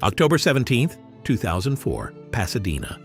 October 17th, 2004, Pasadena.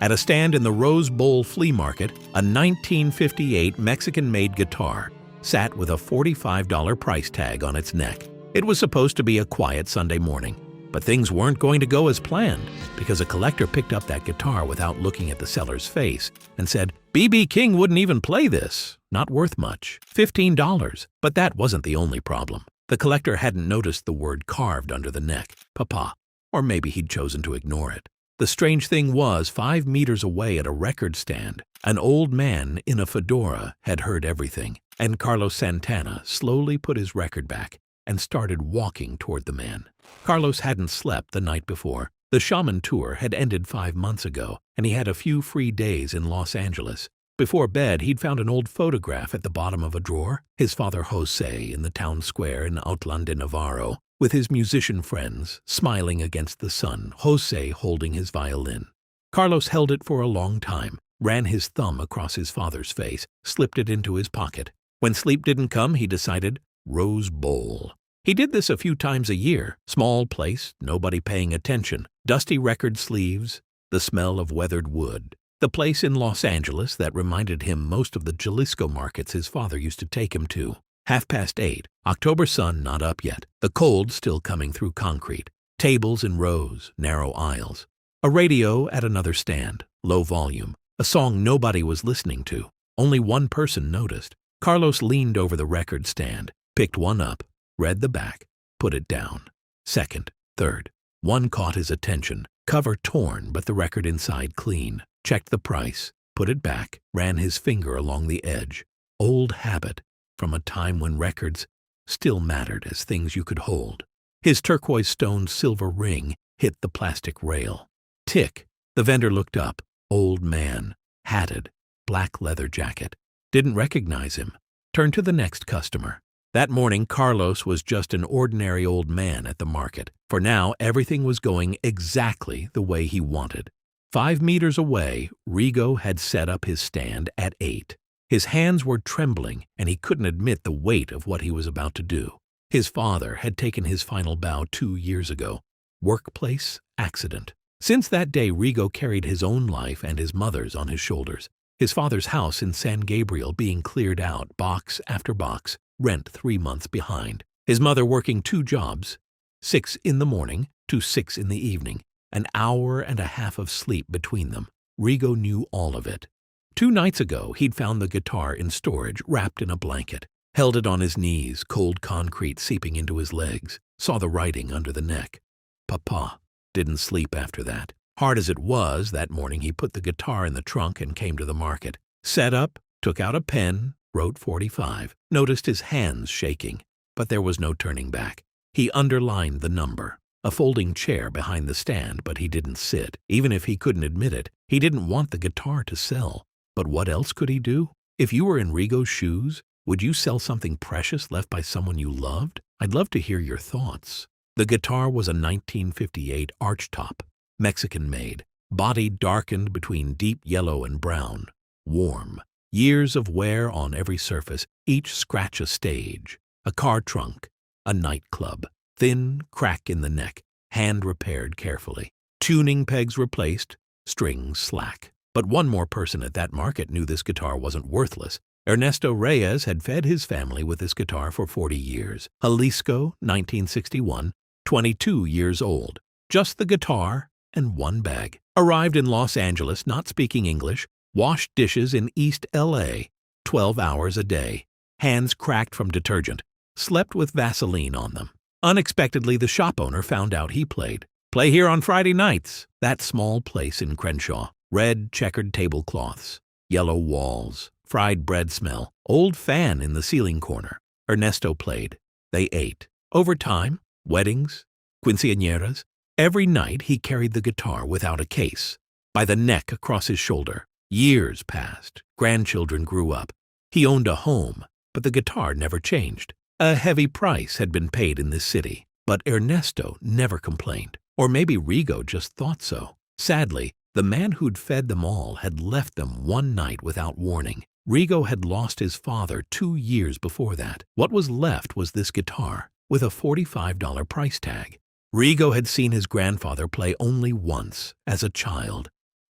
At a stand in the Rose Bowl Flea Market, a 1958 Mexican-made guitar sat with a $45 price tag on its neck. It was supposed to be a quiet Sunday morning, but things weren't going to go as planned because a collector picked up that guitar without looking at the seller's face and said, "B.B. King wouldn't even play this. Not worth much. $15. But that wasn't the only problem. The collector hadn't noticed the word carved under the neck, Papa, or maybe he'd chosen to ignore it. The strange thing was, 5 meters away at a record stand, an old man in a fedora had heard everything, and Carlos Santana slowly put his record back and started walking toward the man. Carlos hadn't slept the night before. The Shaman tour had ended 5 months ago, and he had a few free days in Los Angeles. Before bed, he'd found an old photograph at the bottom of a drawer, his father Jose in the town square in Outlan de Navarro, with his musician friends, smiling against the sun, Jose holding his violin. Carlos held it for a long time, ran his thumb across his father's face, slipped it into his pocket. When sleep didn't come, he decided, Rose Bowl. He did this a few times a year. Small place, nobody paying attention, dusty record sleeves, the smell of weathered wood. The place in Los Angeles that reminded him most of the Jalisco markets his father used to take him to. 8:30, October sun not up yet, the cold still coming through concrete. Tables in rows, narrow aisles. A radio at another stand, low volume. A song nobody was listening to. Only one person noticed. Carlos leaned over the record stand, picked one up, read the back, put it down. Second, third. One caught his attention. Cover torn, but the record inside clean. Checked the price, put it back, ran his finger along the edge. Old habit, from a time when records still mattered as things you could hold. His turquoise stone silver ring hit the plastic rail. Tick. The vendor looked up. Old man, hatted, black leather jacket. Didn't recognize him. Turned to the next customer. That morning, Carlos was just an ordinary old man at the market. For now, everything was going exactly the way he wanted. 5 meters away, Rigo had set up his stand at 8. His hands were trembling, and he couldn't admit the weight of what he was about to do. His father had taken his final bow 2 years ago. Workplace accident. Since that day, Rigo carried his own life and his mother's on his shoulders. His father's house in San Gabriel being cleared out, box after box, rent 3 months behind. His mother working 2 jobs, 6 in the morning to 6 in the evening. An hour and a half of sleep between them. Rigo knew all of it. 2 nights ago, he'd found the guitar in storage, wrapped in a blanket. Held it on his knees, cold concrete seeping into his legs. Saw the writing under the neck. Papa. Didn't sleep after that. Hard as it was, that morning he put the guitar in the trunk and came to the market. Set up, took out a pen, wrote 45. Noticed his hands shaking, but there was no turning back. He underlined the number. A folding chair behind the stand, but he didn't sit. Even if he couldn't admit it, he didn't want the guitar to sell. But what else could he do? If you were in Rigo's shoes, would you sell something precious left by someone you loved? I'd love to hear your thoughts. The guitar was a 1958 archtop, Mexican-made, body darkened between deep yellow and brown, warm. Years of wear on every surface, each scratch a stage, a car trunk, a nightclub. Thin crack in the neck, hand repaired carefully. Tuning pegs replaced, strings slack. But one more person at that market knew this guitar wasn't worthless. Ernesto Reyes had fed his family with this guitar for 40 years. Jalisco, 1961, 22 years old. Just the guitar and 1 bag. Arrived in Los Angeles, not speaking English. Washed dishes in East L.A. 12 hours a day. Hands cracked from detergent. Slept with Vaseline on them. Unexpectedly, the shop owner found out he played. Play here on Friday nights. That small place in Crenshaw. Red checkered tablecloths. Yellow walls. Fried bread smell. Old fan in the ceiling corner. Ernesto played. They ate. Over time, weddings, quinceañeras. Every night he carried the guitar without a case. By the neck across his shoulder. Years passed. Grandchildren grew up. He owned a home, but the guitar never changed. A heavy price had been paid in this city, but Ernesto never complained. Or maybe Rigo just thought so. Sadly, the man who'd fed them all had left them one night without warning. Rigo had lost his father 2 years before that. What was left was this guitar, with a $45 price tag. Rigo had seen his grandfather play only once, as a child,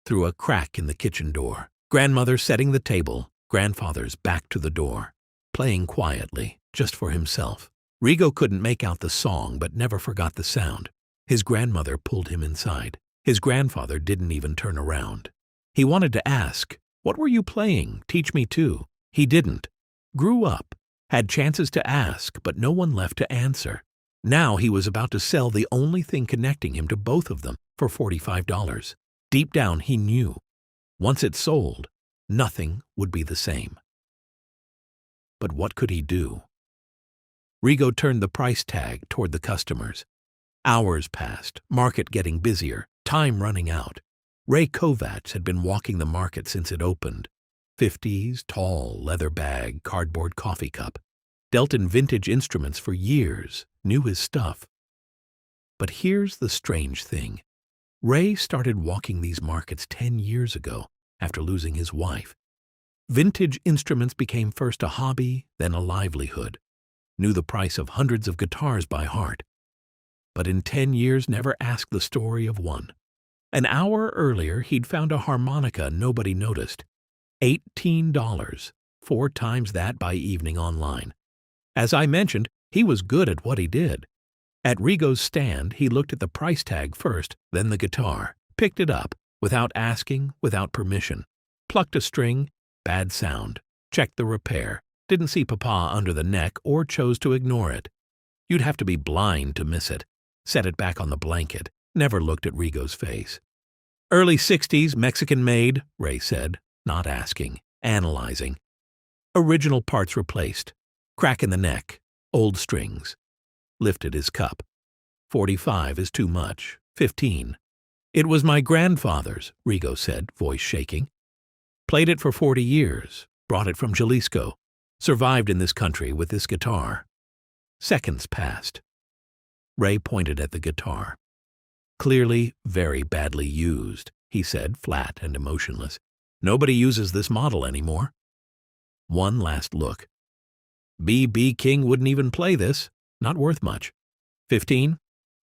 through a crack in the kitchen door. Grandmother setting the table, grandfather's back to the door, playing quietly, just for himself. Rigo couldn't make out the song but never forgot the sound. His grandmother pulled him inside. His grandfather didn't even turn around. He wanted to ask, "What were you playing? Teach me too." He didn't. Grew up, had chances to ask, but no one left to answer. Now he was about to sell the only thing connecting him to both of them for $45. Deep down he knew, once it sold, nothing would be the same. But what could he do? Rigo turned the price tag toward the customers. Hours passed, market getting busier, time running out. Ray Kovacs had been walking the market since it opened. 50s, tall, leather bag, cardboard coffee cup. Dealt in vintage instruments for years, knew his stuff. But here's the strange thing. Ray started walking these markets 10 years ago after losing his wife. Vintage instruments became first a hobby, then a livelihood. Knew the price of hundreds of guitars by heart. But in 10 years never asked the story of one. An hour earlier he'd found a harmonica nobody noticed. $18, 4 times that by evening online. As I mentioned, he was good at what he did. At Rigo's stand, he looked at the price tag first, then the guitar, picked it up, without asking, without permission. Plucked a string, bad sound, checked the repair, didn't see Papa under the neck or chose to ignore it. You'd have to be blind to miss it. Set it back on the blanket, never looked at Rigo's face. Early 60s, Mexican-made, Ray said, not asking, analyzing. Original parts replaced. Crack in the neck, old strings. Lifted his cup. 45 is too much. 15. It was my grandfather's, Rigo said, voice shaking. Played it for 40 years, brought it from Jalisco. Survived in this country with this guitar. Seconds passed. Ray pointed at the guitar. Clearly very badly used, he said, flat and emotionless. Nobody uses this model anymore. One last look. B.B. King wouldn't even play this. Not worth much. 15.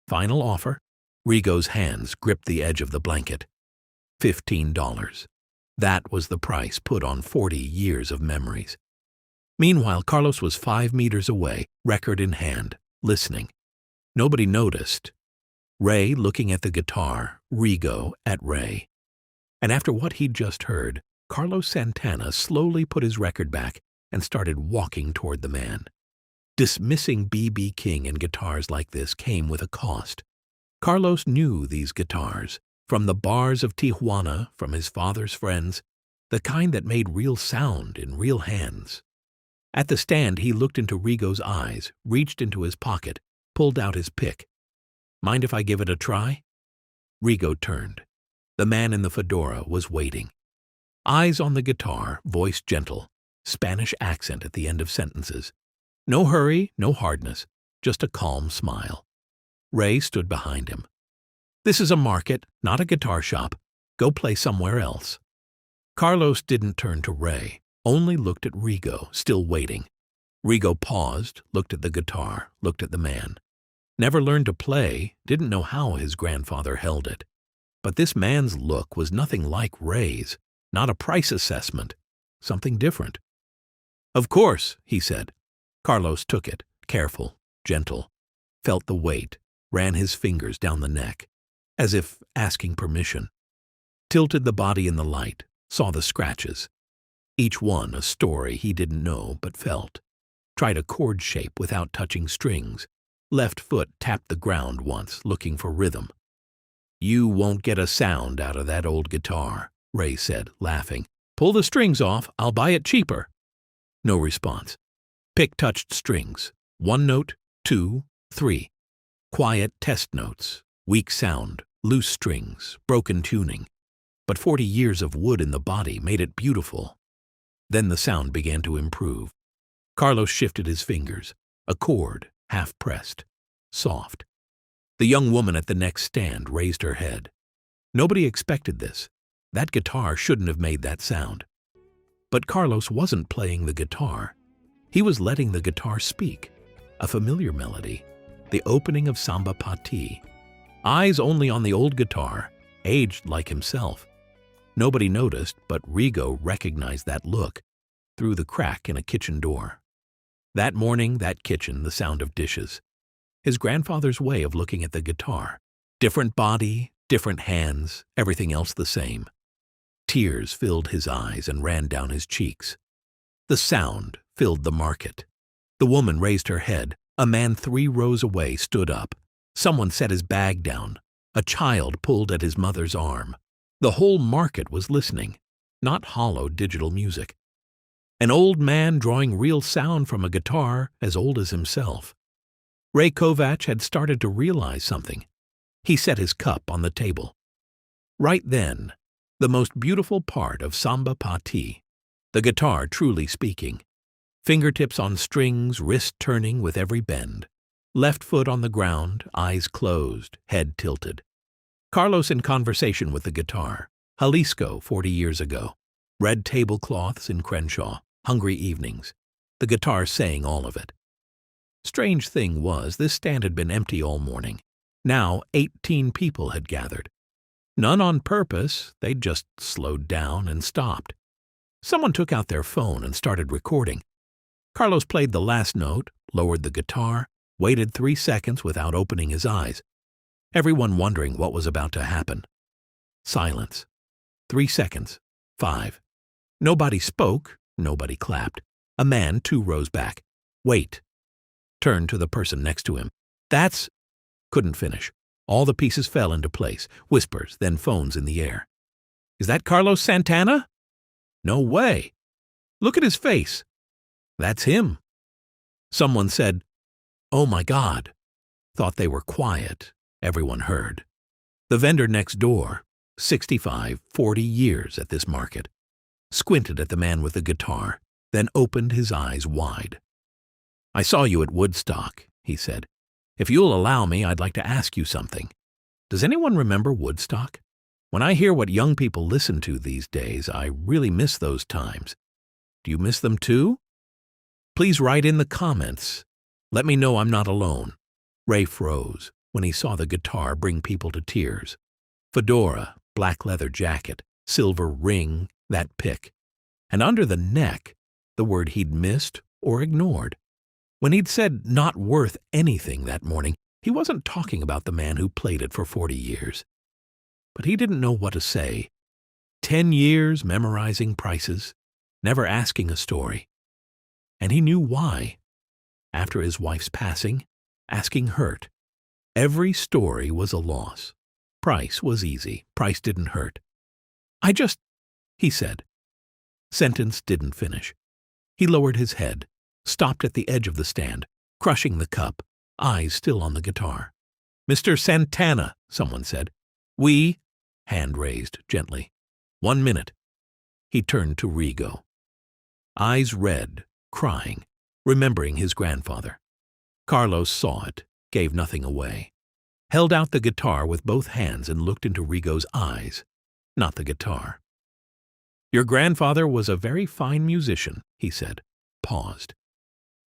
Final offer. Rigo's hands gripped the edge of the blanket. $15. That was the price put on 40 years of memories. Meanwhile, Carlos was 5 meters away, record in hand, listening. Nobody noticed. Ray looking at the guitar, Rigo at Ray. And after what he'd just heard, Carlos Santana slowly put his record back and started walking toward the man. Dismissing B.B. King and guitars like this came with a cost. Carlos knew these guitars, from the bars of Tijuana, from his father's friends, the kind that made real sound in real hands. At the stand, he looked into Rigo's eyes, reached into his pocket, pulled out his pick. Mind if I give it a try? Rigo turned. The man in the fedora was waiting. Eyes on the guitar, voice gentle, Spanish accent at the end of sentences. No hurry, no hardness, just a calm smile. Ray stood behind him. This is a market, not a guitar shop. Go play somewhere else. Carlos didn't turn to Ray, only looked at Rigo, still waiting. Rigo paused, looked at the guitar, looked at the man. Never learned to play, didn't know how his grandfather held it. But this man's look was nothing like Ray's, not a price assessment, something different. Of course, he said. Carlos took it, careful, gentle, felt the weight, ran his fingers down the neck, as if asking permission. Tilted the body in the light, saw the scratches. Each one a story he didn't know but felt. Tried a chord shape without touching strings. Left foot tapped the ground once, looking for rhythm. You won't get a sound out of that old guitar, Ray said, laughing. Pull the strings off, I'll buy it cheaper. No response. Pick touched strings. 1 note, 2, 3. Quiet test notes. Weak sound, loose strings, broken tuning. But 40 years of wood in the body made it beautiful. Then the sound began to improve. Carlos shifted his fingers. A chord, half-pressed, soft. The young woman at the next stand raised her head. Nobody expected this. That guitar shouldn't have made that sound. But Carlos wasn't playing the guitar. He was letting the guitar speak. A familiar melody, the opening of Samba Pati, eyes only on the old guitar, aged like himself. Nobody noticed, but Rigo recognized that look through the crack in a kitchen door. That morning, that kitchen, the sound of dishes. His grandfather's way of looking at the guitar. Different body, different hands, everything else the same. Tears filled his eyes and ran down his cheeks. The sound filled the market. The woman raised her head. A man 3 rows away stood up. Someone set his bag down. A child pulled at his mother's arm. The whole market was listening, not hollow digital music. An old man drawing real sound from a guitar as old as himself. Ray Kovacs had started to realize something. He set his cup on the table. Right then, the most beautiful part of Samba Pati, the guitar truly speaking. Fingertips on strings, wrist turning with every bend. Left foot on the ground, eyes closed, head tilted. Carlos in conversation with the guitar. Jalisco 40 years ago. Red tablecloths in Crenshaw. Hungry evenings. The guitar saying all of it. Strange thing was, this stand had been empty all morning. Now 18 people had gathered. None on purpose, they'd just slowed down and stopped. Someone took out their phone and started recording. Carlos played the last note, lowered the guitar, waited 3 seconds without opening his eyes. Everyone wondering what was about to happen. Silence. 3 seconds. 5. Nobody spoke, nobody clapped. A man 2 rows back. Wait. Turned to the person next to him. That's... Couldn't finish. All the pieces fell into place. Whispers, then phones in the air. Is that Carlos Santana? No way. Look at his face. That's him. Someone said, "Oh my God." Thought they were quiet. Everyone heard. The vendor next door, 65, 40 years at this market, squinted at the man with the guitar, then opened his eyes wide. "I saw you at Woodstock," he said. "If you'll allow me, I'd like to ask you something. Does anyone remember Woodstock? When I hear what young people listen to these days, I really miss those times. Do you miss them too? Please write in the comments. Let me know I'm not alone." Ray froze when he saw the guitar bring people to tears. Fedora, black leather jacket, silver ring, that pick. And under the neck, the word he'd missed or ignored. When he'd said not worth anything that morning, he wasn't talking about the man who played it for 40 years. But he didn't know what to say. 10 years memorizing prices, never asking a story. And he knew why. After his wife's passing, asking hurt. Every story was a loss. Price was easy. Price didn't hurt. He said. Sentence didn't finish. He lowered his head, stopped at the edge of the stand, crushing the cup, eyes still on the guitar. "Mr. Santana," someone said. "We—" Hand raised gently. "1 minute." He turned to Rigo. Eyes red, crying, remembering his grandfather. Carlos saw it, gave nothing away. Held out the guitar with both hands and looked into Rigo's eyes, not the guitar. "Your grandfather was a very fine musician," he said. Paused.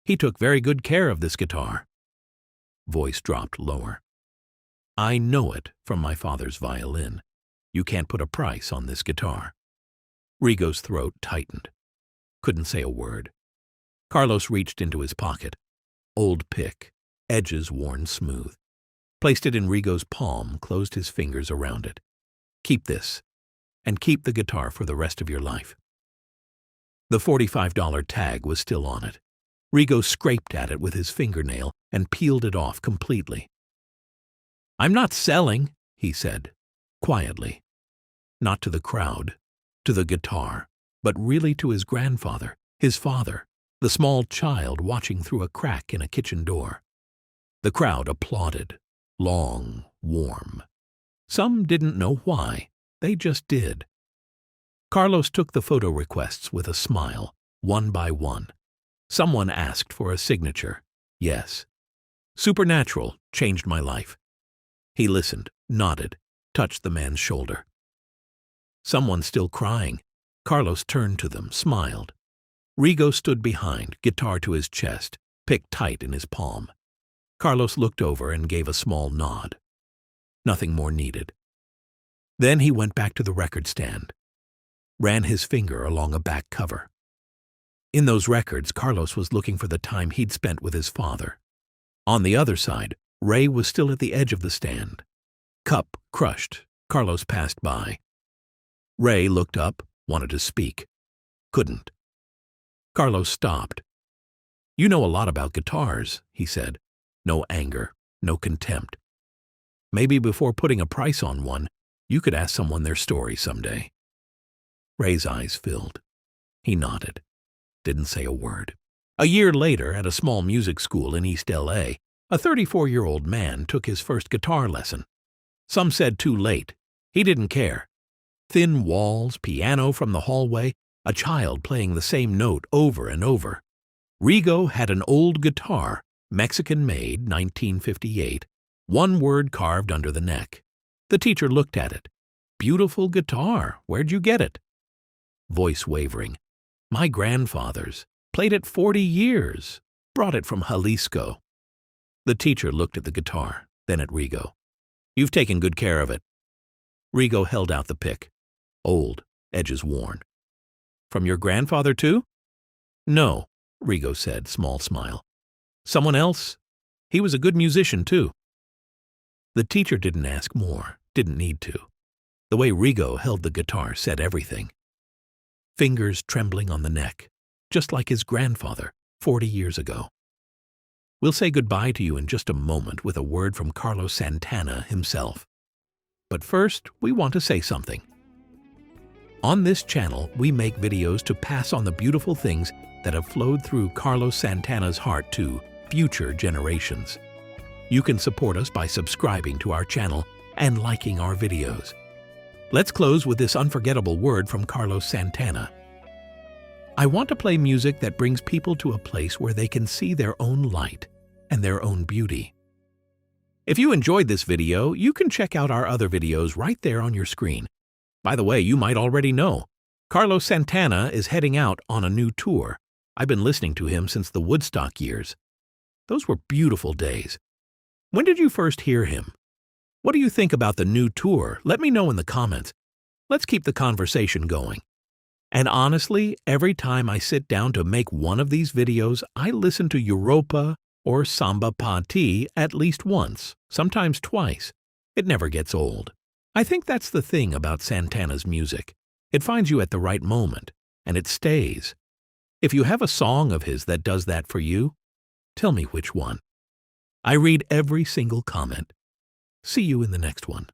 "He took very good care of this guitar." Voice dropped lower. "I know it from my father's violin. You can't put a price on this guitar." Rigo's throat tightened. Couldn't say a word. Carlos reached into his pocket. Old pick, edges worn smooth. Placed it in Rigo's palm, closed his fingers around it. "Keep this, and keep the guitar for the rest of your life." The $45 tag was still on it. Rigo scraped at it with his fingernail and peeled it off completely. "I'm not selling," he said, quietly. Not to the crowd, to the guitar, but really to his grandfather, his father, the small child watching through a crack in a kitchen door. The crowd applauded, long, warm. Some didn't know why, they just did. Carlos took the photo requests with a smile, one by one. Someone asked for a signature. Yes. "Supernatural changed my life." He listened, nodded, touched the man's shoulder. Someone still crying. Carlos turned to them, smiled. Rigo stood behind, guitar to his chest, pick tight in his palm. Carlos looked over and gave a small nod. Nothing more needed. Then he went back to the record stand, ran his finger along a back cover. In those records, Carlos was looking for the time he'd spent with his father. On the other side, Ray was still at the edge of the stand. Cup crushed, Carlos passed by. Ray looked up, wanted to speak. Couldn't. Carlos stopped. "You know a lot about guitars," he said. No anger, no contempt. "Maybe before putting a price on one, you could ask someone their story someday." Ray's eyes filled. He nodded. Didn't say a word. A year later, at a small music school in East L.A., a 34-year-old man took his first guitar lesson. Some said too late. He didn't care. Thin walls, piano from the hallway, a child playing the same note over and over. Rigo had an old guitar, Mexican-made, 1958, one word carved under the neck. The teacher looked at it. "Beautiful guitar. Where'd you get it?" Voice wavering. "My grandfather's. Played it 40 years. Brought it from Jalisco." The teacher looked at the guitar, then at Rigo. "You've taken good care of it." Rigo held out the pick. Old, edges worn. "From your grandfather, too?" "No," Rigo said, small smile. "Someone else? He was a good musician, too." The teacher didn't ask more, didn't need to. The way Rigo held the guitar said everything. Fingers trembling on the neck, just like his grandfather 40 years ago. We'll say goodbye to you in just a moment with a word from Carlos Santana himself. But first, we want to say something. On this channel, we make videos to pass on the beautiful things that have flowed through Carlos Santana's heart to future generations. You can support us by subscribing to our channel and liking our videos. Let's close with this unforgettable word from Carlos Santana. "I want to play music that brings people to a place where they can see their own light and their own beauty." If you enjoyed this video, you can check out our other videos right there on your screen. By the way, you might already know, Carlos Santana is heading out on a new tour. I've been listening to him since the Woodstock years. Those were beautiful days. When did you first hear him? What do you think about the new tour? Let me know in the comments. Let's keep the conversation going. And honestly, every time I sit down to make one of these videos, I listen to Europa or Samba Pati at least once, sometimes twice. It never gets old. I think that's the thing about Santana's music. It finds you at the right moment, and it stays. If you have a song of his that does that for you, tell me which one. I read every single comment. See you in the next one.